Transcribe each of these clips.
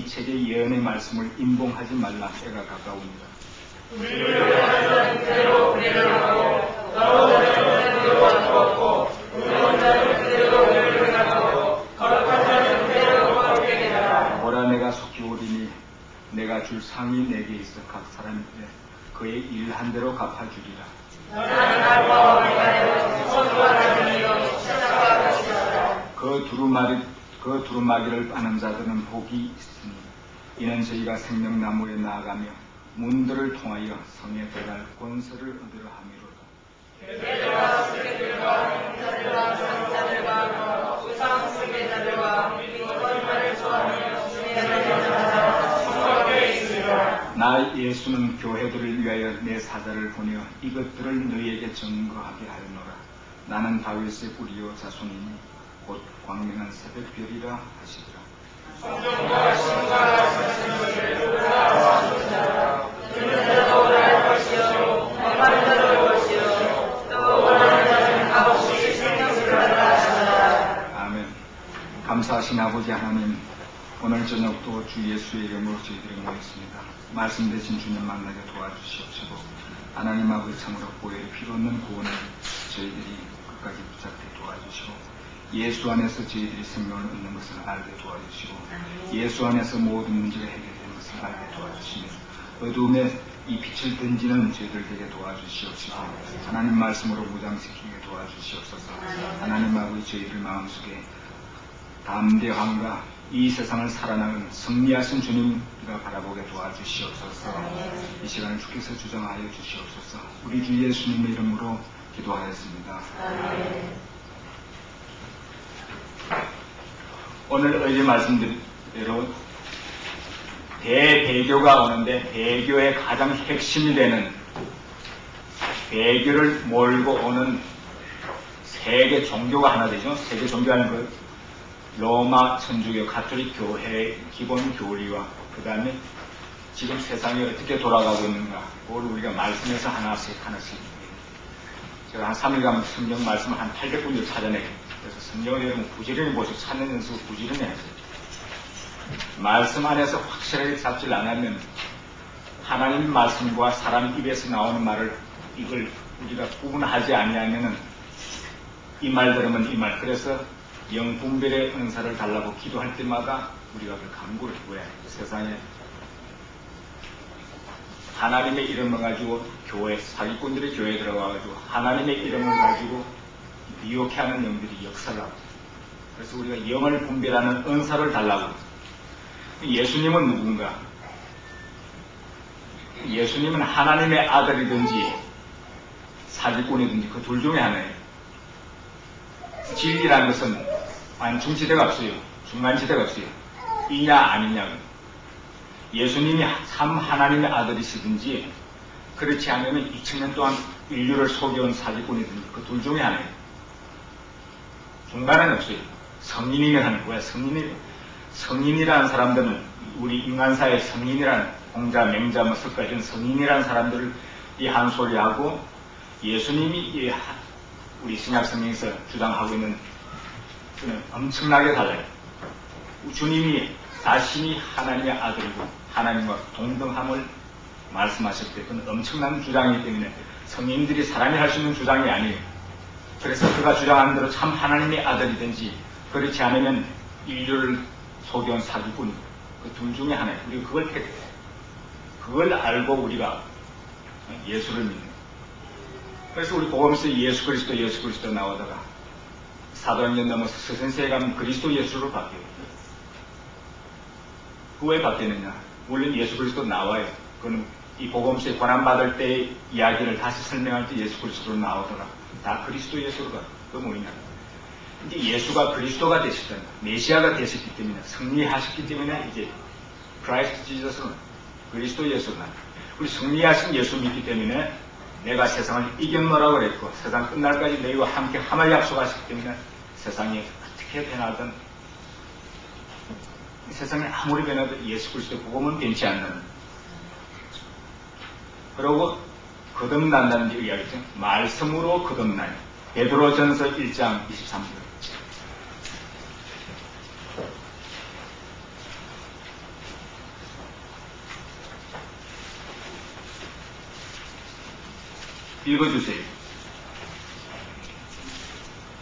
이 책의 예언의 말씀을 임봉하지 말라. 때가 가까우니라. 우리를 위하여 그대로 배려하고 더러운 자는 그대로 두었고 의로운 자는 그대로 외면하고 거룩한 자는 그대로 거룩하게 하라. 보라, 내가 속히 오리니 내가 줄 상이 내게 있어 각 사람에게 그의 일한 대로 갚아주리라. 너는 알과 어리가요 소주와 나중이요 시작과 것이다. 그 두루마기를 빠는 자들은 복이 있으니 이는 저희가 생명나무에 나아가며 문들을 통하여 성에 들어갈 권세를 얻으려 함이로다. 계들과 수계들과 행자들과 상자들과 우상 수계자들과 거짓말을 좋아하며 주님의 자가 수고하게 있으리라. 나 예수는 교회들을 위하여 내 사자를 보내어 이것들을 너희에게 증거하게 하였노라. 나는 다윗의 뿌리요 자손이니 곧 광명한 새벽별이라 하시더라. 성경과 신과 말씀을 누구나 듣는 자도 할 것이요 행하는 자도 올 것이요 또 원하는 자는 값없이 생명을 받으라 하시더라. 아멘. 감사하신 아버지 하나님, 오늘 저녁도 주 예수의 이름으로 저희들이 모였습니다. 말씀 대신 주님 만나게 도와주시옵시고 하나님 아버지 참으로 보혈이 필요 없는 구원을 저희들이 끝까지 붙잡게 도와주시고 예수 안에서 저희들이 생명을 얻는 것을 알게 도와주시고 예수 안에서 모든 문제가 해결되는 것을 알게 도와주시며 어두움에 이 빛을 던지는 저희들 되게 도와주시옵시고 하나님 말씀으로 무장시키게 도와주시옵소서. 하나님 아버지 저희들 마음속에 담대함과 이 세상을 살아나는 승리하신 주님과 바라보게 도와주시옵소서. 이 시간을 주께서 주장하여 주시옵소서. 우리 주 예수님의 이름으로 기도하였습니다. 오늘 어제 말씀대로 대배교가 오는데 배교의 가장 핵심이 되는 배교를 몰고 오는 세계 종교가 하나 되죠. 세계 종교라는 것 로마 천주교 가톨릭 교회의 기본 교리와 그 다음에 지금 세상이 어떻게 돌아가고 있는가 그걸 우리가 말씀에서 하나씩 제가 한 3일간 성경 말씀을 한 800군데 찾아내요. 그래서 성경을 여러분 부지런히 보시고 찾는 연습을 부지런히 하세요. 말씀 안에서 확실하게 잡질 않으면 하나님 말씀과 사람 입에서 나오는 말을 이걸 우리가 구분하지 아니하면은 이 말 들으면 이 말. 그래서 영분별의 은사를 달라고 기도할 때마다 우리가 그 간구를 왜 세상에 하나님의 이름을 가지고 교회 사기꾼들이 교회에 들어가가지고 하나님의 이름을 가지고 미혹해 하는 영들이 역사를 하고 그래서 우리가 영을 분별하는 은사를 달라고. 예수님은 누군가? 예수님은 하나님의 아들이든지 사기꾼이든지 그 둘 중에 하나예요. 진리라는 것은 완충지대가 없어요. 중간지대가 없어요. 이냐 아니냐. 예수님이 참 하나님의 아들이시든지 그렇지 않으면 2000년 동안 인류를 속여온 사기꾼이든지 그 둘 중에 하나예요. 중간은 없어요. 성인이면 하는 거야. 성인이라는 사람들은 우리 인간사의 성인이라는 공자, 맹자, 석가 이런 성인이라는 사람들을 이 한 소리 하고 예수님이 우리 신약성경에서 주장하고 있는 그는 엄청나게 달라요. 주님이 자신이 하나님의 아들이고 하나님과 동등함을 말씀하실 때 그건 엄청난 주장이기 때문에 성인들이 사람이 할 수 있는 주장이 아니에요. 그래서 그가 주장하는 대로 참 하나님의 아들이든지 그렇지 않으면 인류를 속여온 사기꾼 그 둘 중에 하나예요. 우리가 그걸 택해. 그걸 알고 우리가 예수를 믿는 거예요. 그래서 우리 복음에서 예수 그리스도 나오다가 사도행전 넘어서 서선세에 가면 그리스도 예수로 바뀌어요. 그 왜 바뀌느냐? 물론 예수 그리스도 나와요. 그건 이 복음서에 고난받을 때의 이야기를 다시 설명할 때 예수 그리스도로 나오더라. 다 그리스도 예수로가 그 뭐냐? 이제 예수가 그리스도가 되시던 메시아가 되셨기 때문에 승리하셨기 때문에 이제 크라이스트 지저스는 그리스도 예수나 우리 승리하신 예수 믿기 때문에 내가 세상을 이겼노라고 그랬고 세상 끝날까지 너희와 함께 함을 약속하셨기 때문에 세상이 어떻게 변하든 세상이 아무리 변해도 예수 그리스도 복음은 변치 않는. 그리고 거듭난다는 게 이야기죠. 말씀으로 거듭나요. 베드로전서 1장 23절. 읽어주세요.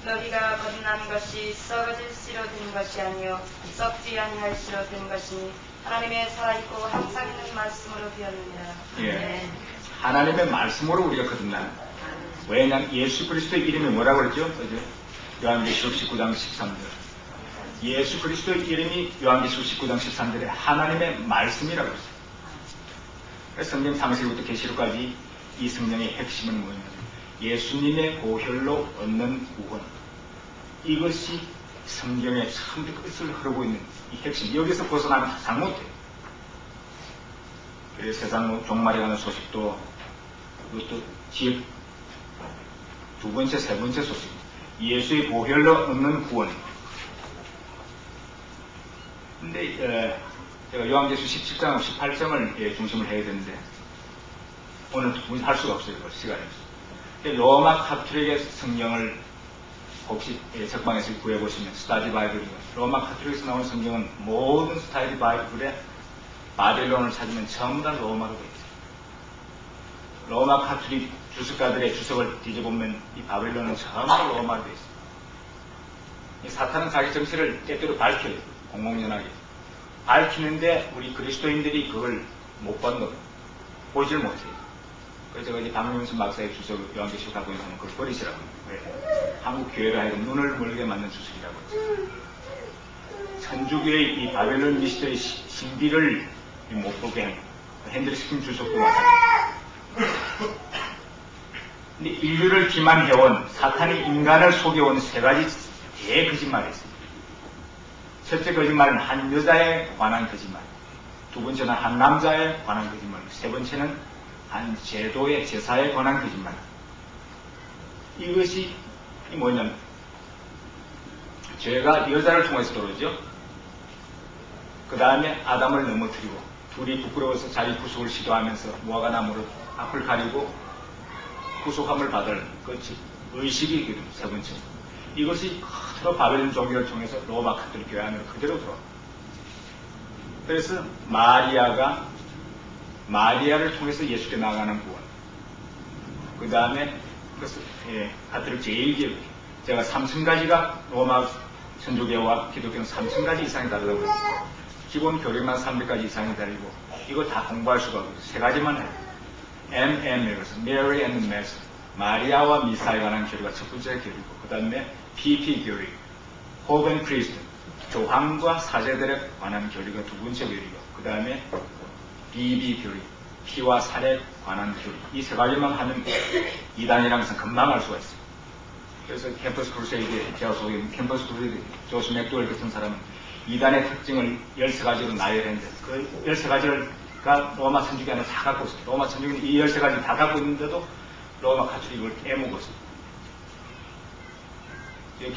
너희가 거듭난 것이 썩어질 씨로 된 것이 아니요 썩지 아니할 씨로 된 것이니 하나님의 살아있고 항상 있는 말씀으로 되었느니라. 예. 하나님의 말씀으로 우리가 거듭나는. 왜냐하면 예수 그리스도의 이름이 뭐라고 그랬죠? 그죠? 요한계시록 19장 13절. 예수 그리스도의 이름이 요한계시록 19장 13절에 하나님의 말씀이라고 했어요. 그래서 성경 창세기부터 계시록까지 이 성경의 핵심은 뭐냐면 예수님의 보혈로 얻는 구원. 이것이 성경의 참 끝을 흐르고 있는 이 핵심. 여기서 벗어나면 잘 못해요. 그래서 세상 종말에 가는 소식도 그것도 두 번째, 세 번째 소식. 예수의 보혈로 얻는 구원. 근데 제가 요한계시록 17장, 18장을 중심을 해야 되는데 오늘 할 수가 없어요. 시간이 없어요. 로마 카톨릭의 성경을 혹시 책방에서 구해보시면 스타디 바이블이고 로마 카톨릭에서 나오는 성경은 모든 스타디 바이블에 바벨론을 찾으면 전부 다 로마로 되어 있어요. 로마 카톨릭 주석가들의 주석을 뒤져보면 이 바벨론은 전부 다 로마로 되어 있어요. 이 사탄은 자기 정체를 때때로 밝혀요. 공공연하게. 밝히는데 우리 그리스도인들이 그걸 못 본다. 보질 못해요. 그래서 제가 이제 박명순 박사의 주석을 요한계시록 갖고 있는 그걸 버리시라고. 네. 한국 교회를 하여금 눈을 멀게 만든 주석이라고 했죠. 천주교의 이 바벨론 미스터리 신비를 못 보게 한 핸드리 스킨 주석도 마찬가지. 근데 인류를 기만해온 사탄이 인간을 속여온 세 가지 대거짓말이 있습니다. 첫째 거짓말은 한 여자에 관한 거짓말, 두 번째는 한 남자에 관한 거짓말, 세 번째는 한 제도의 제사에 관한 거짓말. 이것이 뭐냐면 죄가 여자를 통해서 들어오죠. 그 다음에 아담을 넘어뜨리고 둘이 부끄러워서 자기 구속을 시도하면서 무화과나무로 앞을 가리고 구속함을 받을 그 의식이 세 번째. 이것이 그대로 바벨론 종교를 통해서 로마 카톨릭 교회 안으로 그대로 들어와. 그래서 마리아를 통해서 예수께 나가는 구원. 그 다음에 카톨릭 제1교회 제가 3,000가지가 로마 천주교와 기독교는 3,000가지 이상이 다르다고 했어요. 기본 교리만 300가지 이상이 다르고 이거 다 공부할 수가 없어요. 세 가지만 해요. MM이라서 Mary and Mass, 마리아와 미사에 관한 교리가 첫 번째 교리고 그 다음에 PP 교리, Pope and Priest, 교황과 사제들에 관한 교리가 두 번째 교리고 그 다음에 BB 교리, 피와 살에 관한 교리. 이 세 가지만 하면 이단이라는 것은 금방 알 수가 있어요. 그래서 캠퍼스 크루세이드, 제가 소개한 캠퍼스 크루세이드 조시 맥도웰 같은 사람은 이단의 특징을 13가지로 나열했는데 그 13가지가 로마 천주교 안에 다 갖고 있어요. 로마 천주교는 이 13가지 다 갖고 있는데도 로마 카톨릭을 깨먹었어요.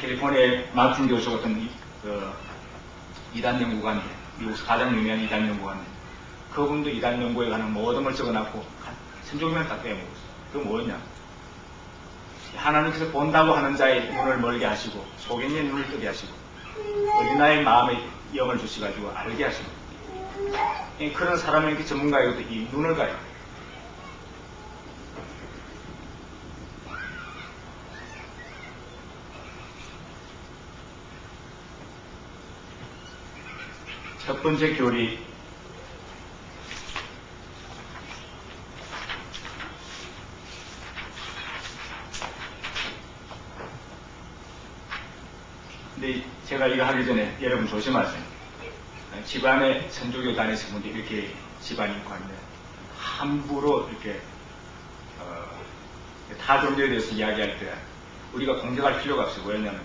캘리포니아의 마틴 교수 같은 이단 연구관인데 미국에서 가장 유명한 이단 연구관인데 그분도 이단 연구에 관한 모든 걸 적어놨고 천주교만 다 빼먹었어요. 그게 뭐였냐? 하나님께서 본다고 하는 자의 눈을 멀게 하시고 소경의 눈을 뜨게 하시고 어린아이의 마음에 영을 주시가지고 알게 하시고 그런 사람에게 전문가이고도 이 눈을 가요. 첫 번째 교리 근데 제가 이거 하기 전에 여러분 조심하세요. 집안에 천주교 다니시는 분들이 이렇게 집안이 있고 하는데 함부로 이렇게 타 종교에 대해서 이야기할 때 우리가 공격할 필요가 없어요. 왜냐하면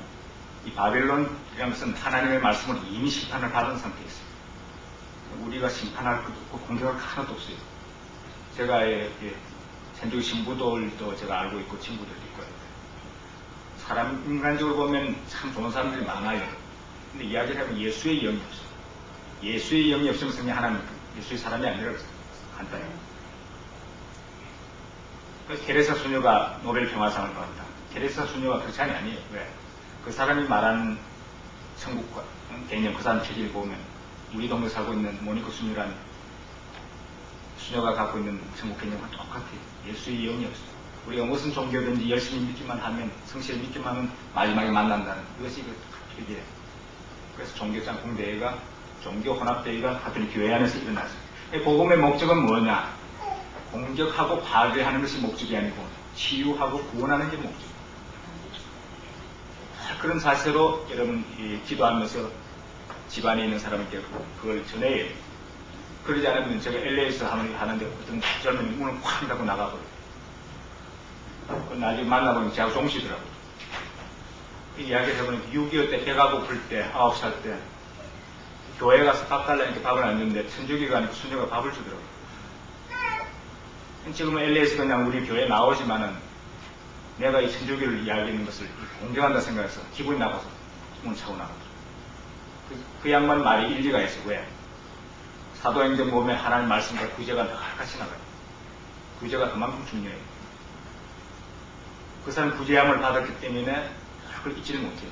이 바벨론이라는 것은 하나님의 말씀을 이미 심판을 받은 상태에 있어요. 우리가 심판할 것도 없고 공격할 거 하나도 없어요. 제가 천주교 신부들도 제가 알고 있고 친구들도 있고 사람 인간적으로 보면 참 좋은 사람들이 많아요. 근데 이야기를 하면 예수의 영이 없어요. 예수의 영이 없으면 그냥 하나님 예수의 사람이 아니라 간단해요. 그래서 테레사 수녀가 노벨 평화상을 받았다. 테레사 수녀가 그렇지 아니에요. 왜? 그 사람이 말하는 천국과 개념, 그 사람 체질을 보면 우리 동네 살고 있는 모니코 수녀라는 수녀가 갖고 있는 천국 개념과 똑같아요. 예수의 영이 없어요. 우리가 무슨 종교든지 열심히 믿기만 하면, 성실히 믿기만 하면 마지막에 만난다는 그것이 이게. 그래서 종교짬뽕대회가, 종교혼합대회가 가톨릭 교회 안에서 일어났어요. 복음의 목적은 뭐냐? 공격하고 파괴하는 것이 목적이 아니고 치유하고 구원하는 게 목적. 그런 자세로 여러분 기도하면서 집안에 있는 사람에게 그걸 전해야 해요. 그러지 않으면 제가 LA에서 하는데 어떤 젊은이 문을 확 닫고 나가버려요. 나중에 만나보면 제가 종시더라고요. 이야기를 해보니까 6.25 때 배가 고플 때 9살 때 교회 가서 밥 달라니까 밥을 안 줬는데 천주교가 아니고 순교가 밥을 주더라고요. 지금은 LA에서 그냥 우리 교회에 나오지만은 내가 이 천주교를 이야기하는 것을 공경한다 생각해서 기분이 나빠서 문을 차고 나가더라고요. 그 양반 말이 일리가 있어. 왜? 사도행전 보면 하나님 말씀과 구제가 같이 나가요. 구제가 그만큼 중요해요. 그 사람 구제함을 받았기 때문에 그걸 잊지를 못해요.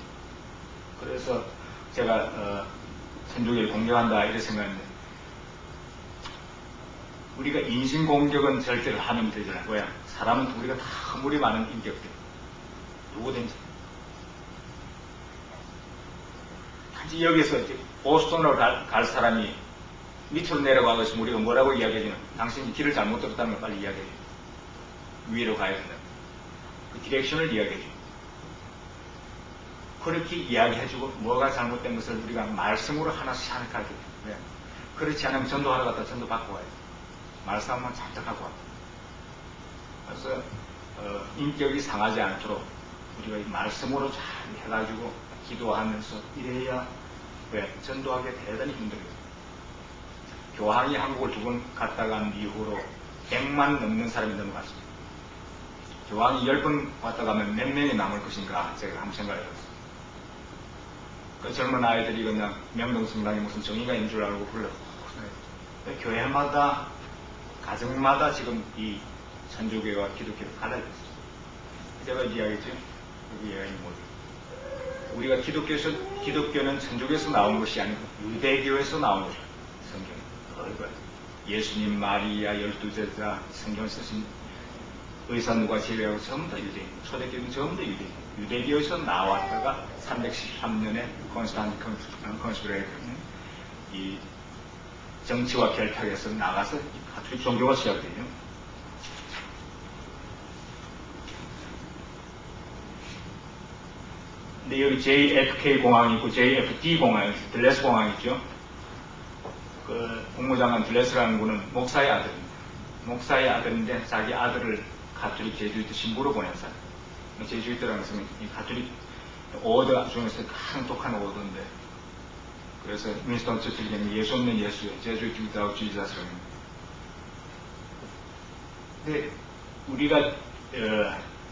그래서 제가 천주교를 공경한다 이렇게 생각했는데 우리가 인신공격은 절대로 하면 되잖아요. 왜? 사람은 우리가 다 허물이 많은 인격들. 누구든지. 단지 여기서 보스턴으로 갈 사람이 밑으로 내려가서 우리가 뭐라고 이야기해주면 당신이 길을 잘못 들었다는 걸 빨리 이야기해줘. 위로 가야 된다. 그 디렉션을 이야기해줘. 그렇게 이야기해주고 뭐가 잘못된 것을 우리가 말씀으로 하나씩 가르쳐줘. 왜? 그렇지 않으면 전도하러 갔다 전도 받고 와요. 말씀 한번 잔뜩 하고 와요. 그래서 인격이 상하지 않도록 우리가 이 말씀으로 잘 해가지고 기도하면서 이래야 왜? 전도하기 대단히 힘들어요. 교황이 한국을 2번 갔다 간 이후로 100만 넘는 사람이 넘어갔습니다. 교황이 10번 왔다 가면 몇 명이 남을 것인가 제가 한번 생각해봤어요. 그 젊은 아이들이 그냥 명동성당에 무슨 정의가 있는 줄 알고 불러. 교회마다 가정마다 지금 이 천주교와 기독교를 갈라져 있어요. 제가 이야기했죠. 여기 이야기 뭐죠? 우리가 기독교는 천주교에서 나온 것이 아니고 유대교에서 나온 것이에요. 성경. 예수님, 마리아, 12제자, 성경 쓰신 의사 누가 제외하고 전부 다 유대인. 초대교회는 전부 다 유대인. 유대교에서 나왔다가 313년에 컨스피레이터 이 정치와 결탁해서 나가서 가톨릭 종교가 시작돼요. 근데 여기 JFK 공항이 있고 JFD 공항이 있고 들레스 공항이 있죠. 그 국무장관 들레스라는 분은 목사의 아들입니다. 목사의 아들인데 자기 아들을 가톨릭 제주이트 신부로 보낸 사람. 제주이트라는 것은 이 가톨릭 오더 중에서 가장 독한 오더인데 그래서 윈스턴 처칠이 예수 없는 예수예요. 제주이트 without Jesus라는. 근데 우리가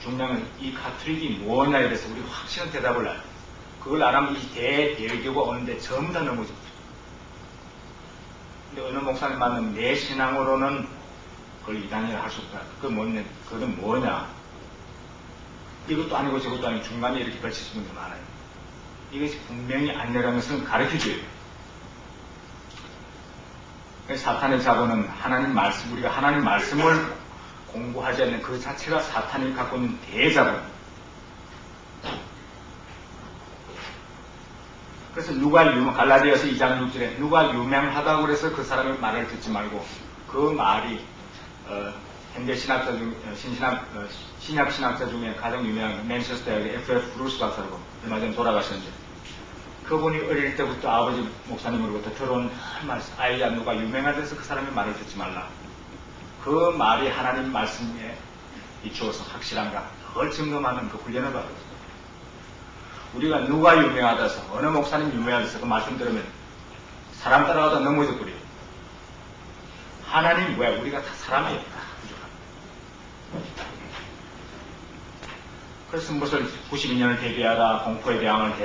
중요한 이 가톨릭이 뭐냐에 대해서 우리가 확실한 대답을 알아요. 그걸 안 하면 이 대교가 오는데 전부 다 넘어집니다. 근데 어느 목사님 만나면 내 신앙으로는 그걸 이단이라 할 수 없다. 그건 뭐냐? 이것도 아니고 저것도 아니고 중간에 이렇게 걸치시는 분들 많아요. 이것이 분명히 아니라는 것은 가르쳐줘요. 사탄의 자본은 하나님 말씀, 우리가 하나님 말씀을 공부하지 않는 그 자체가 사탄이 갖고 있는 대자본. 그래서 갈라디아서 2장 6절에 누가 유명하다고 그래서 그 사람의 말을 듣지 말고 그 말이 현대 신학자 중 신약 신학자 중에 가장 유명한 맨체스터 대학의 F.F. 브루스 박사라고 얼마 전에 돌아가셨는데 그분이 어릴 때부터 아버지 목사님으로부터 들어온 말씀, 아이야 누가 유명하다서 그 사람의 말을 듣지 말라. 그 말이 하나님 말씀에 비추어서 확실한가 그걸 점검하는 그 훈련을 받았어요. 우리가 누가 유명하다서 어느 목사님 유명하다서 그 말씀 들으면 사람 따라가다 넘어져 버려요. 하나님 왜 우리가 다 사람이에요. 다 부족합니다. 그래서 무엇을 92년을 대비하라 공포의 대항을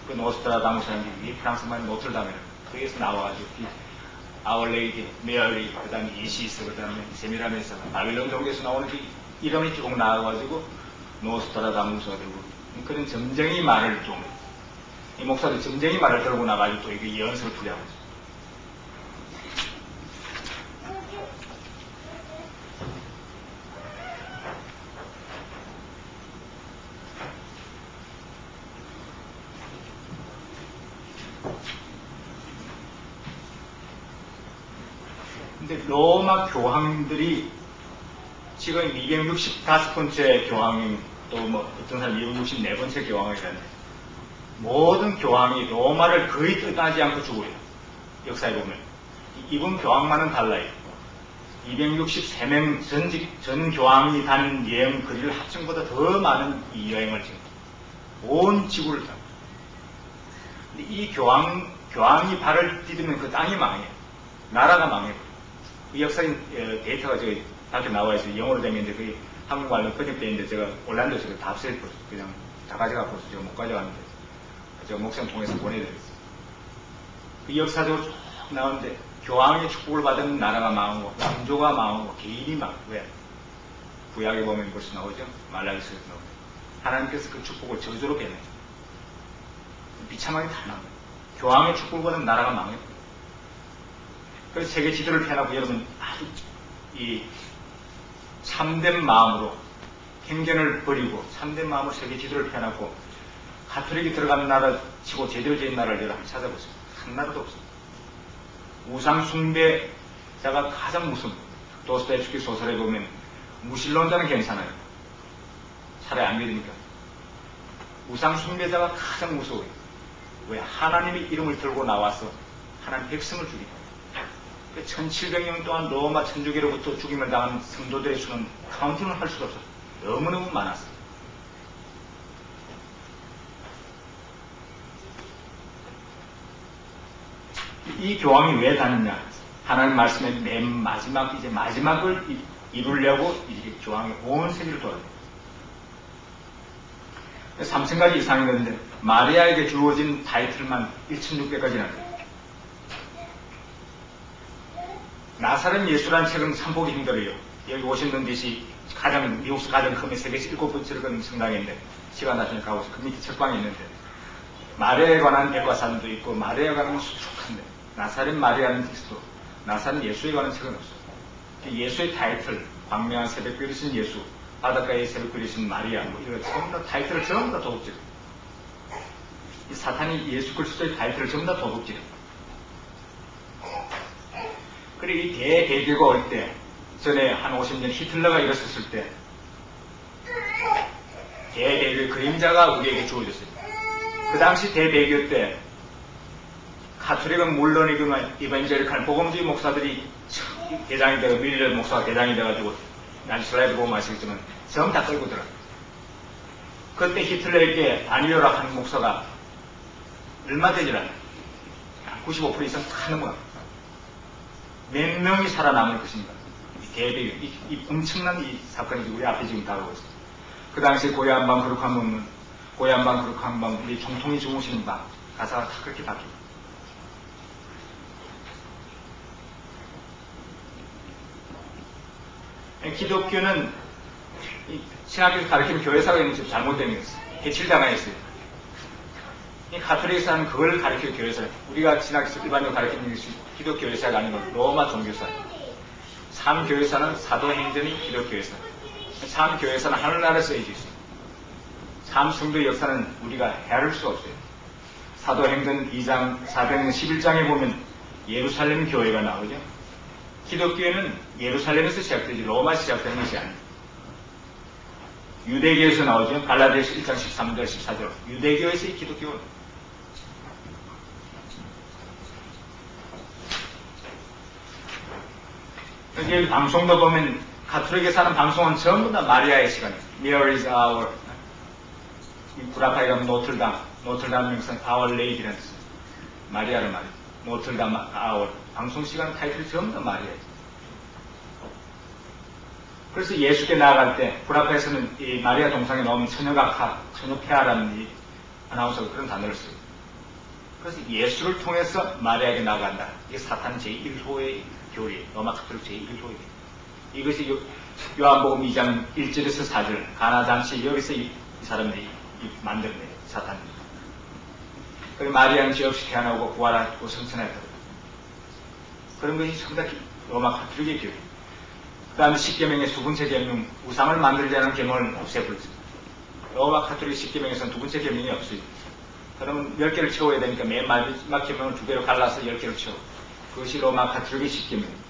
그 노스트라다무스라는 게 프랑스말 노틀담이에요. 거기에서 나와가지고 아울레이디, 메어리, 그 다음에 이시스, 그 다음에 세미라메스, 바빌론 종교에서 나오는 게 이름이 쭉 나와가지고 노스트라다무스가 되고 그런 점쟁이 말을 좀 이 목사들 점쟁이 말을 들고 나가지고 또 이게 연습을 풀려고 하죠. 근데 로마 교황들이 지금 265번째 교황인, 또 뭐 어떤 사람 264번째 교황이라는데, 모든 교황이 로마를 거의 떠나지 않고 죽어요. 역사에 보면. 이번 교황만은 달라요. 263명 전 교황이 다닌 여행 거리를 합성보다 더 많은 이 여행을 지금 온 지구를 다. 근데 이 교황이 발을 디디면 그 땅이 망해요. 나라가 망해요. 이 역사인 데이터가 저기 밖에 나와 있어요. 영어로 되면 이제 그게 한국말로 번역되어 있는데, 제가 올란도에서 다 없애버렸어요. 그냥 다 가져가버렸어요. 제가 못 가져갔는데, 제가 목사님 통해서 보내드렸어요. 그 역사적으로 쭉 나오는데, 교황의 축복을 받은 나라가 망하고, 왕조가 망하고, 개인이 망하고, 왜? 구약에 보면 벌써 나오죠? 말라기서에서 나오죠. 하나님께서 그 축복을 저주로 빼내요. 비참하게 다 나와요. 교황의 축복을 받은 나라가 망해요. 그래서 세계 지도를 펴놓고 여러분 아주 이 참된 마음으로 편견을 버리고 참된 마음으로 세계 지도를 펴놓고 가톨릭이 들어가는 나라 치고 제대로 된 나라를 여러분 한번 찾아보세요. 한 나라도 없어요. 우상 숭배자가 가장 무서운, 도스토옙스키 소설에 보면 무신론자는 괜찮아요. 차라리 안 믿으니까. 우상 숭배자가 가장 무서워요. 왜? 하나님의 이름을 들고 나와서 하나님 백성을 죽이고, 1700년 동안 로마 천주교로부터 죽임을 당한 성도들의 수는 카운팅을 할 수가 없어요. 너무너무 많았어요. 이 교황이 왜 다녔냐? 하나님 말씀의 맨 마지막, 이제 마지막을 이루려고 이제 교황이 온 세계를 돌아요. 3000가지 이상이 되는데, 마리아에게 주어진 타이틀만 1600가지나 돼요. 나사렛 예수라는 책은 산보기 힘들어요. 여기 워싱턴 DC 미국에서 가장 크면 세계에서 7번째로 큰 성당인데, 시간 나중에 가보세요. 그 밑에 책방이 있는데, 마리아에 관한 백과사전도 있고, 마리아에 관한 수북한데, 나사렛 마리아는 텍스트, 나사렛 예수에 관한 책은 없어요. 예수의 타이틀, 광명한 새벽 그리신 예수, 바닷가의 새벽 그리신 마리아, 뭐 이거 전부 다 타이틀을 전부 다 도둑질. 이 사탄이 예수 그리스도의 타이틀을 전부 다 도둑질. 그리고 이 대배교가 올 때, 전에 한 50년 히틀러가 일어섰을 때, 대배교의 그림자가 우리에게 주어졌어요. 그 당시 대배교 때, 가톨릭은 물론이지만 이반제리칼 복음주의 목사들이 대장이 되고, 밀러 목사가 대장이 돼가지고, 난 슬라이드 보면 아시겠지만, 전부 다 끌고 들어가요. 그때 히틀러에게 아니오라 하는 목사가 얼마 되질 않아요. 95% 이상 다 넘어가요. 몇 명이 살아남을 것인가. 대배교, 이 엄청난 이 사건이 우리 앞에 지금 다가오고 있어요. 그 당시에 고야한방 그룩한 방, 고야한방 그룩한 방, 우리 총통이 주무시는 방, 가사가 다 그렇게 바뀌어요. 기독교는 신학교에서 가르치는 교회사가 있는 좀 잘못된 거였어요. 해칠당하였어요. 이 가톨릭에서 하는 그걸 가르치는 교회사. 우리가 신학교에서 일반적으로 가르치는 것이 기독교 교회사가 아니고 로마 종교사예요. 삼교회사는 사도행전이 기독교회사. 삼교회사는 하늘나라에 쓰여져 있어요. 삼성도의 역사는 우리가 헤아릴 수가 없어요. 사도행전 2장, 사도행전 11장에 보면 예루살렘 교회가 나오죠. 기독교회는 예루살렘에서 시작되지 로마에서 시작되는 것이 아니에요. 유대교에서 나오죠. 갈라디아서 1장 13절 14절. 유대교에서 이 기독교는 여기 방송도 보면 가톨릭에 사는 방송은 전부 다 마리아의 시간이에요. Mary is our, 브라파에 가면 노틀담 명성 Our Lady라는 뜻이에요. 마리아를 말해요. 노틀담 our. 방송 시간 타이틀이 전부 다 마리아예요. 그래서 예수께 나아갈 때 브라파에서는 이 마리아 동상에 나오는 처녀각하, 처녀폐하라는 이 아나운서가 그런 단어를 써요. 그래서 예수를 통해서 마리아에게 나아간다. 이게 사탄 제1호의 교리, 로마 가톨릭 제1호의 교리. 이것이 요한복음 2장 1절에서 4절, 가나잔치 여기서 이 사람들이 만들어내요. 사탄이. 그리고 마리아는 죄 없이 태어나고 부활하고 성천하였다. 그런 것이 전부 다 로마 가톨릭의 교리. 그 다음에 10계명의 두 번째 계명, 우상을 만들지 않은 계명을 없애버렸습니다. 로마 가톨릭 10계명에서는 두 번째 계명이 없어요. 그러면 10개를 채워야 되니까 맨 마지막이면 2개로 갈라서 10개를 채워. 그것이 로마 가톨릭의 시스템입니다.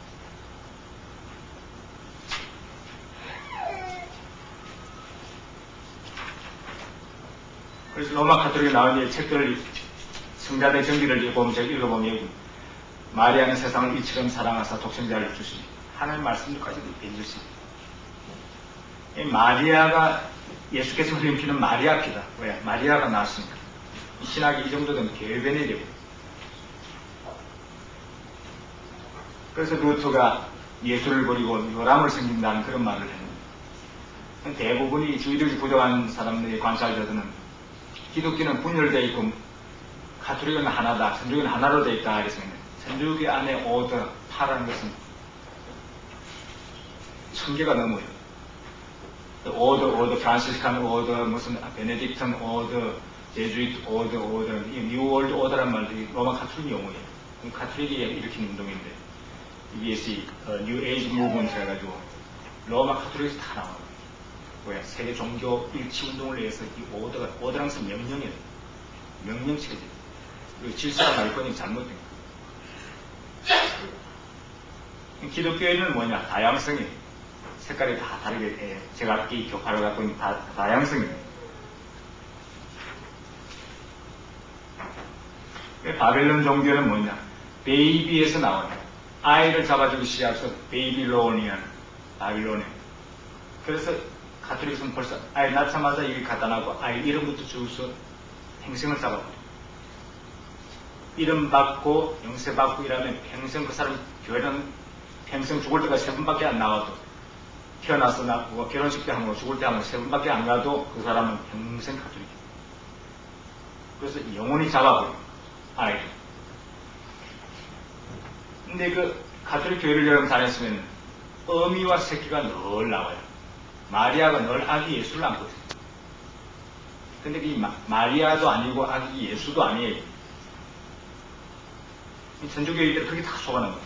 그래서 로마 가톨릭에 나온 이 책들을 성자대 정기를 읽어보면 마리아는 세상을 이처럼 사랑하사 독생자를 주시니 하나님 말씀까지도 해주시니 마리아가 예수께서 흘린 피는 마리아 피다. 왜? 마리아가 낳았으니까. 신학이 이 정도 되면 개변이 되고. 그래서 루터가 예수를 버리고 요람을 섬긴다는 그런 말을 했는데 대부분이 주의력이 부족한 사람들의 관찰자들은 기독교는 분열되어 있고 가톨릭은 하나다, 천주교는 하나로 되어 있다 이렇게 생각해요. 천주교 안에 오더, 파라는 것은 1000개가 넘어요. 오더, 프란시스칸 오더, 무슨 베네딕턴 오더, 제주이트 오더, 뉴월드 오더란 말들이 로마 가톨릭 용어예요. 가톨릭이 일으킨 운동인데 이것이 뉴 에이지 무브먼트 해가지고 로마 가톨릭에서 다 나와요. 왜? 세계 종교 일치 운동을 위해서 이 오더랑 서 명령이에요. 명령체제. 그리고 질서가 날 거니 잘못된 거예요. 기독교에는 뭐냐? 다양성이 색깔이 다 다르게 제각기 교파를 갖고 있는 다양성이에요. 바벨론 종교는 뭐냐? 베이비에서 나와요. 아이를 잡아주기 시작해서 베이빌로니안, 바빌로니아. 그래서 가톨릭은 벌써 아이 낳자마자 이를 갖다 놔고 아이 이름부터 주어서 평생을 잡아버려. 이름 받고 영세 받고 이러면 평생 그 사람 교회는 평생 죽을 때가 3번밖에 안 나와도 태어나서 낳고 결혼식 때 하고 죽을 때 하고 3번밖에 안 가도 그 사람은 평생 가톨릭. 그래서 영원히 잡아버려 아이를. 근데 그 가톨릭 교회를 여러분 다녔으면 어미와 새끼가 늘 나와요. 마리아가 늘 아기 예수를 안고 있어요. 근데 이 마리아도 아니고 아기 예수도 아니에요. 천주교인들 그렇게 다 속아놓은 거예요.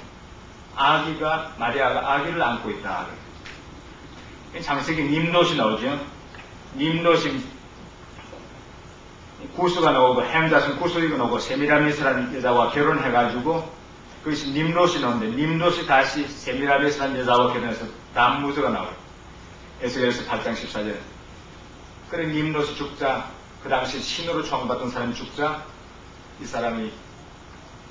마리아가 아기를 안고 있다. 장세기 님롯이 나오죠. 님롯이 구스가 나오고 햄자슨 구스가 나오고 세미라미스라는 여자와 결혼해가지고 그것이 님롯이 나오는데 님롯이 다시 세미라미스라는 여자와 결혼해서 담무드가 나와요. 에스겔서 8장 14절. 그래 님롯이 죽자 그 당시 신으로 총받던 사람이 죽자 이 사람이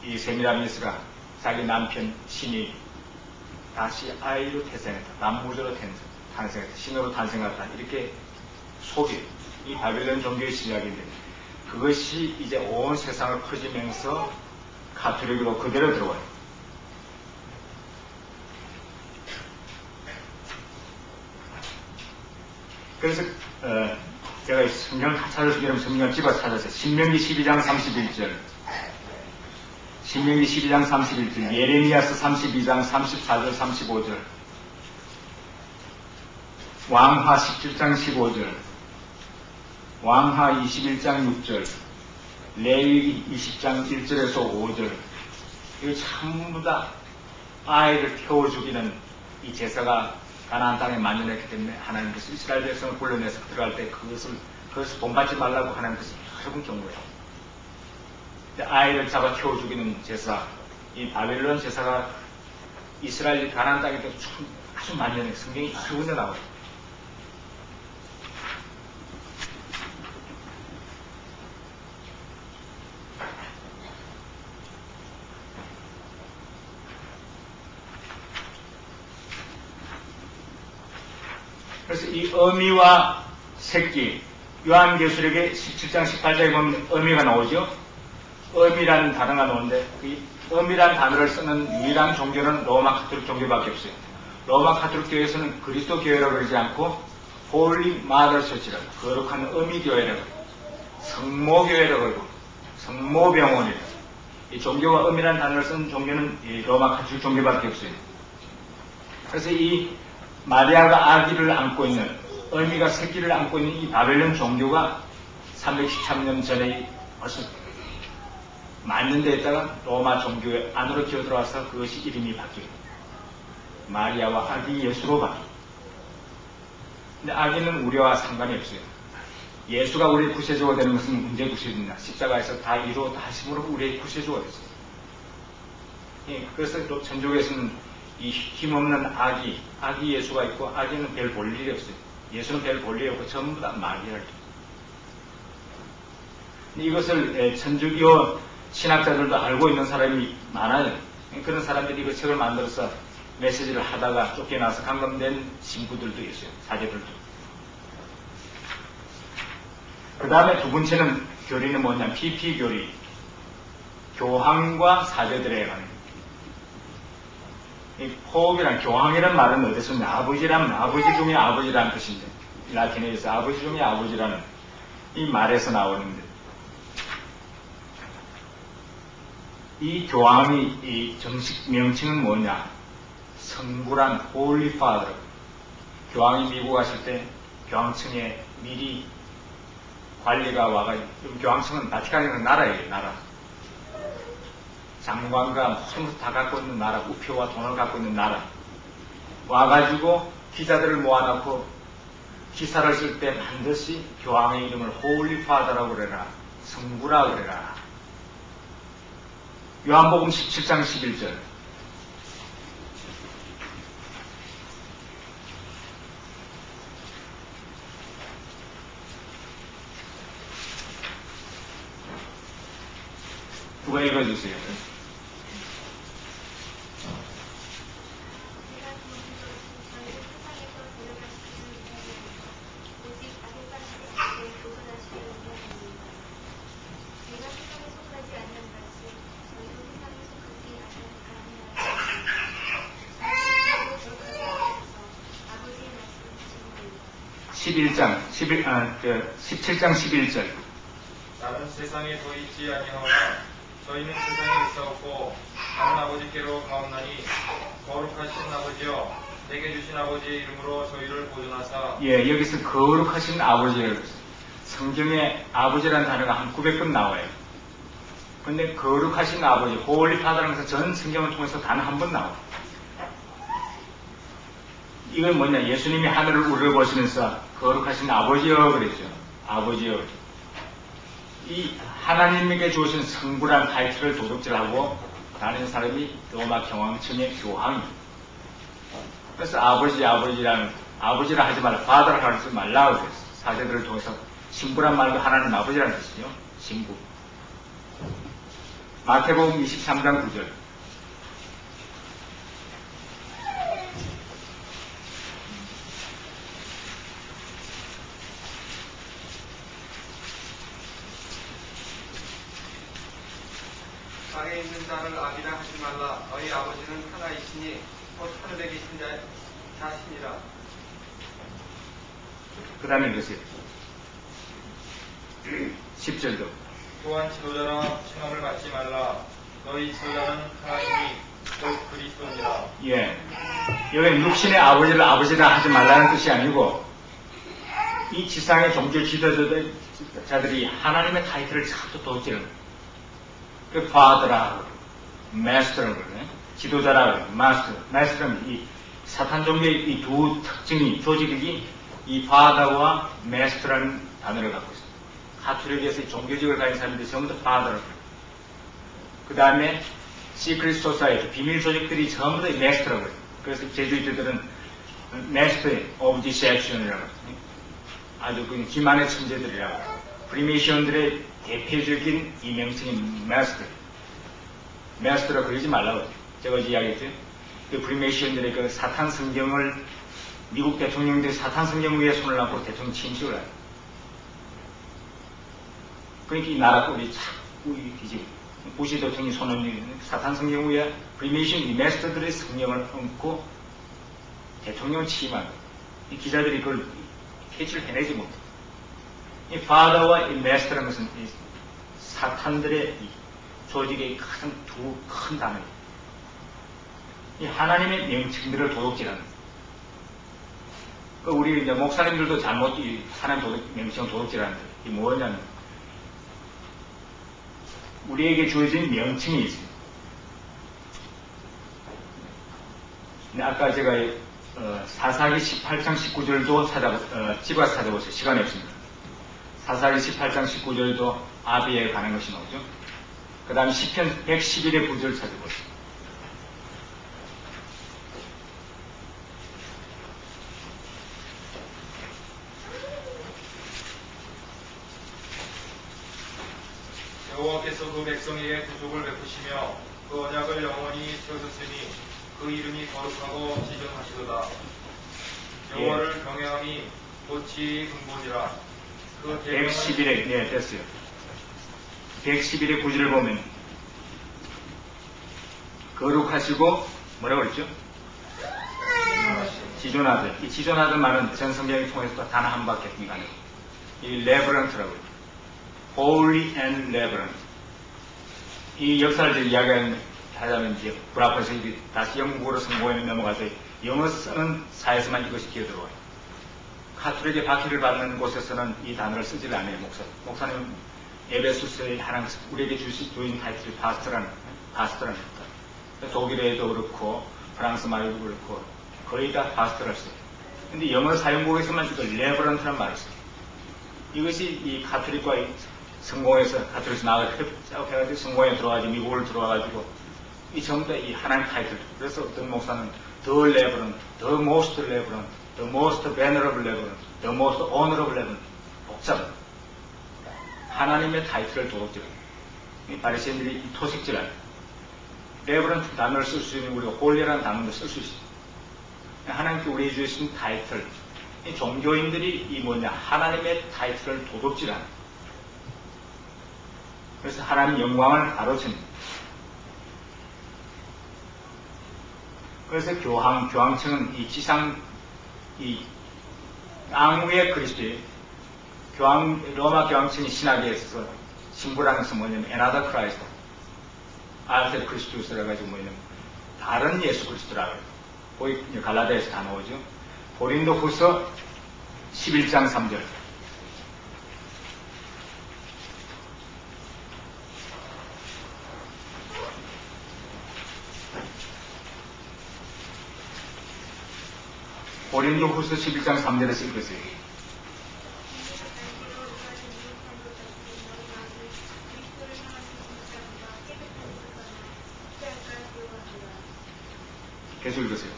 이 세미라미스가 자기 남편 신이 다시 아이로 태생했다. 남무드로 탄생했다. 신으로 탄생했다. 이렇게 속이 이 바벨론 종교의 시작인데 그것이 이제 온 세상을 퍼지면서 가톨릭으로 그대로 들어와요. 그래서 제가 성경을 다 찾아서 여러분 성경을 집어 찾았어요. 신명기 12장 31절 신명기 12장 31절 예레미야서 32장 34절 35절 왕하 17장 15절 왕하 21장 6절 레위 20장 1절에서 5절 이거 전부 다 아이를 태워 죽이는 이 제사가 가나안 땅에 만연했기 때문에 하나님께서 이스라엘 백성을 불러내서 들어갈 때 그것을 본받지 말라고 하나님께서 여러 번 경고해요. 아이를 잡아 태워 죽이는 제사, 이 바벨론 제사가 이스라엘 가나안 땅에 아주 만연해 성경이 여러 군데 나와요. 그래서 이 어미와 새끼, 요한계시록의 17장 18장에 보면 어미가 나오죠. 어미라는 단어가 나오는데 이 어미라는 단어를 쓰는 유일한 종교는 로마 가톨릭 종교밖에 없어요. 로마 가톨릭 교회에서는 그리스도 교회라고 그러지 않고 홀리 마더 처치라고 거룩한 어미 교회라고 성모교회라고 그러고 성모병원이라고 이 종교가 어미라는 단어를 쓴 종교는 이 로마 가톨릭 종교밖에 없어요. 그래서 이 마리아가 아기를 안고 있는 어미가 새끼를 안고 있는 이 바벨론 종교가 313년 전에 벌써 만년대에 있다가 로마 종교의 안으로 기어들어와서 그것이 이름이 바뀌어요. 마리아와 아기 예수로 바뀌어요. 근데 아기는 우리와 상관이 없어요. 예수가 우리의 구세주가 되는 것은 언제 구세주냐? 십자가에서 다 이루 다 하심으로 우리의 구세주가 됐어요. 예, 그래서 또 천주교에서는 이 힘없는 아기 예수가 있고 아기는 별 볼 일이 없어요. 예수는 별 볼 일이 없고 전부 다 마귀를. 이것을 천주교 신학자들도 알고 있는 사람이 많아요. 그런 사람들이 그 책을 만들어서 메시지를 하다가 쫓겨나서 감금된 신부들도 있어요. 사제들도. 그 다음에 두 번째는 교리는 뭐냐? PP교리. 교황과 사제들에 관한. 이 포업이란 교황이란 말은 어디서 오냐? 아버지란 아버지 중에 아버지라는 뜻인데 라틴어에서 아버지 중에 아버지라는 이 말에서 나오는데 이 교황의 이 정식 명칭은 뭐냐? 성부란 Holy Father. 교황이 미국 갔을 때 교황청에 미리 관리가 와가지고 교황청은 바티칸이라는 나라예요. 나라. 장관과 모든 것을 다 갖고 있는 나라, 우표와 돈을 갖고 있는 나라. 와가지고 기자들을 모아놓고 기사를 쓸 때 반드시 교황의 이름을 Holy Father라고 그래라. 성부라고 그래라. 요한복음 17장 11절. 누가 읽어주세요. (17장 11절) 나는 세상에 더 있지 아니하오나 저희는 세상에 있사옵고 나는 아버지께로 가옵나니 거룩하신 아버지여 내게 주신 아버지의 이름으로 저희를 보존하사. 예, 여기서 거룩하신 아버지라고 했어요. 성경에 아버지라는 단어가 한 900번 나와요. 근데 거룩하신 아버지, Holy Father라면서 전 성경을 통해서 단 한 번 나와요. 이건 뭐냐? 예수님이 하늘을 우러보시면서 거룩하신 아버지여 그랬죠. 아버지여. 이 하나님에게 주신 성부란 타이틀을 도둑질하고 다니는 사람이 로마 경황청의 교황이에요. 그래서 아버지라 하지 말라, father라 하지 말라고 그랬어요. 사제들을 통해서 신부란 말도 하나님 아버지라는 뜻이죠. 신부. 마태복음 23장 9절. 땅에 있는 자를 아비라 하지 말라. 너희 아버지는 하나이시니 곧 하늘에 계신 자신이라. 그 다음에 읽으세요. 10절도. 또한 지도자라 칭함을 받지 말라. 너희 지도자는 하나님이 곧 그리스도니라. 예. 여기 육신의 아버지를 아버지라 하지 말라는 뜻이 아니고 이 지상의 종교 지도자들이 하나님의 타이틀을 자꾸 도둑질하는 거예요. 그 father라고, master라고 그러네. 지도자라고, master는 이 사탄 종교의 이 두 특징이, 조직이 이 father와 master라는 단어를 갖고 있습니다. 가톨릭에서 종교직을 가진 사람들이 전부 다 father라고 그래요. 그 다음에 시크릿 소사이티, 비밀 조직들이 전부 다 master라고 그래요. 그래서 제주이트들은 master of deception이라고 해요. 아주 그 기만의 천재들이라고 해요. 프리메이션들의 대표적인 이 명칭이 마스터라 그러지 말라고 제가 이야기했죠. 그 프리메이션들의 그 사탄 성경을 미국 대통령들이 사탄 성경 위에 손을 얹고 대통령 침식을 해요. 그러니까 이 나라 꼴이 자꾸 뒤지고 부시 대통령이 손을 얹는 사탄 성경 위에 프리메이션 이 마스터들의 성경을 얹고 대통령을 침하고 이 기자들이 그걸 캐치를 해내지 못해. 이 father와 이 master라는 것은 이 사탄들의 이 조직의 가장 두 큰 단어예요. 이 하나님의 명칭들을 도둑질하는. 우리 이제 목사님들도 잘못 이 하나님 명칭을 도둑질하는데 이 뭐냐면 우리에게 주어진 명칭이 있어요. 근데 아까 제가 사사기 18장 19절도 집어서 찾아보세요. 시간이 없습니다. 사사기 18장 19절도 아비에 관한 것이 나오죠. 그 다음 시편 111의 구절을 찾아보세요. 여호와께서 그 백성에게 구속을 베푸시며 그 언약을 영원히 세우셨으니 그 이름이 거룩하고 지존하시도다. 여호와를 경외함이 도치 근본이라. 그 111의 네 됐어요. 111의 구절을 보면 거룩하시고 뭐라고 그랬죠? 지존하듯. 이 지존하듯 말은 전 성경을 통해서 단 한 밖에 아니고 이 레버런트라고 해요. Holy and Reverent. 이 역사를 이야기하자면 이제 불합해서 다시 영국어로 성공에 넘어가서 영어 쓰는 사회에서만 이것이 기어들어와요. 카톨릭의 박해를 받는 곳에서는 이 단어를 쓰질 않아요. 목사님 에베소서의 하나님 우리에게 주인 타이틀이 파스터라는 겁니다. 독일에도 그렇고 프랑스 말에도 그렇고 거의 다 파스터를 써요. 근데 영어 사용국에서만 이걸 레버런트란 말을 써요. 이것이 이 카톨릭과 성공해서 가톨릭에서 나가서 해가지고 성공에 들어가지고 미국을 들어와가지고 이 전부 다 이 하나님 타이틀. 그래서 어떤 목사는 The Reverend, The Most Reverend, The Most Venerable Reverend, The Most Honorable Reverend. 복잡. 하나님의 타이틀을 도둑질해요. 이 바리새인들이 이 토식질하요. 레버런트 단어를 쓸 수 있는 우리가 홀리라는 단어도 쓸 수 있어요. 하나님께 우리에게 주신 타이틀. 이 종교인들이 이 뭐냐 하나님의 타이틀을 도둑질하는. 그래서 하나님 영광을 가로챈다. 그래서 교황청은 이 지상, 이 앙후의 그리스도의 로마 교황청이 신학에 있어서 신부라는 것은 뭐냐면 에나더 크라이스트, 알테르 크리스투스라 가지고 뭐냐면 다른 예수 그리스도라고 해요. 거기 갈라디아에서 다 나오죠. 고린도 후서 11장 3절. 고린도 후서 11장 3절에서 읽으세요. 계속 읽으세요.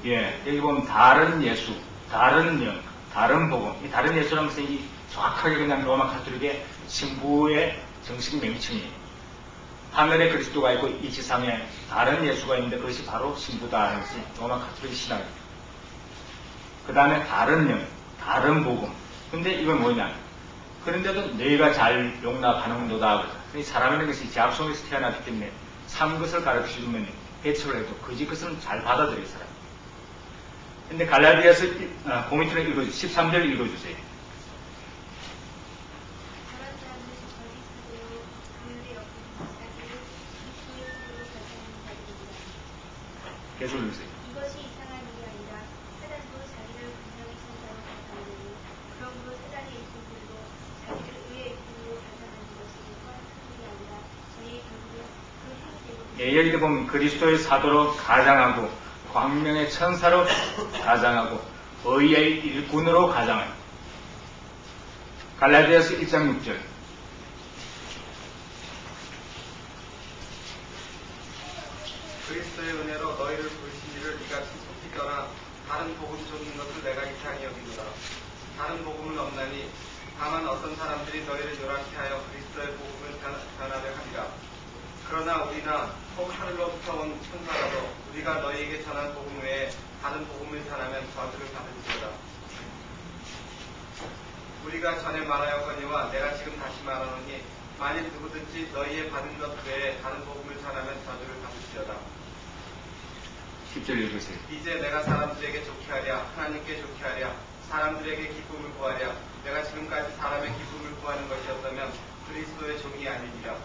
예, 여기 보면 다른 예수, 다른 영, 다른 복음. 이 다른 예수라는 것은 이 정확하게 그냥 로마 카톨릭의 신부의 정식 명칭이에요. 하늘에 그리스도가 있고 이 지상에 다른 예수가 있는데 그것이 바로 신부다라는 것이 로마 카톨릭 신학이에요. 그 다음에 다른 영, 다른 복음. 근데 이건 뭐냐? 그런데도 너희가 잘 용납하는도다. 이 사람이라는 것이 잡송에서 태어났기 때문에 참 것을 가르쳐주면 배척을 해도 거짓 것은 잘 받아들여요, 사람. 근데 갈라디아서 고민트를 읽어주세요. 13절 읽어주세요. 계속 읽으세요. 이것이 이상한 일이 아니라 사단도 자기를 분명히 천사로 발견하니 그러므로 사단의 일꾼들도 자기를 의의 일꾼으로 발견하는 것이 뻔한 일이 아니라 저희의 결국은 그 행위대로 예, 여기도 보면 그리스도의 사도로 가장하고 광명의 천사로 가장하고 의의 일꾼으로 가장하고 갈라디아서 1장 6절. 그리스도의 은혜로 너희를 부르신 이를 네가 속히 떠나 다른 복음 쫓는 것을 내가 이상히 여기노라. 다른 복음은 없나니 다만 어떤 사람들이 너희를 요란케 하여 그리스도의 복음을 전하려 하리라. 그러나 우리나 혹 하늘로부터 온 천사라도 우리가 너희에게 전한 복음 외에 다른 복음을 전하면 저주를 받을지어다. 우리가 전에 말하였거니와 내가 지금 다시 말하노니 만일 누구든지 너희의 받은 것 외에 다른 복음을 전하면 저주를 받을지어다. 10절 읽으세요. 이제 내가 사람들에게 좋게 하랴 하나님께 좋게 하랴 사람들에게 기쁨을 구하랴 내가 지금까지 사람의 기쁨을 구하는 것이었다면 그리스도의 종이 아니니라.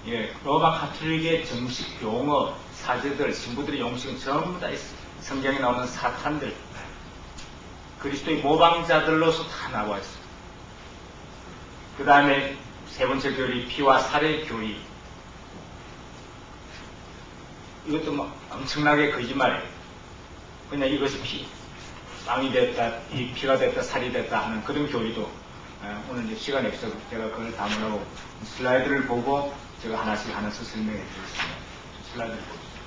예, 로마 카톨릭의 정식 용어, 사제들, 신부들의 용식은 전부 다 성경에 나오는 사탄들, 그리스도의 모방자들로서 다 나와 있어요. 그 다음에 세 번째 교리, 피와 살의 교리. 이것도 막 엄청나게 거짓말이에요. 그냥 이것이 빵이 됐다, 이 피가 됐다, 살이 됐다 하는 그런 교리도 오늘 이제 시간이 없어서 제가 그걸 담으라고 슬라이드를 보고 제가 하나씩 설명해 드리겠습니다. 슬라이드를 보겠습니다.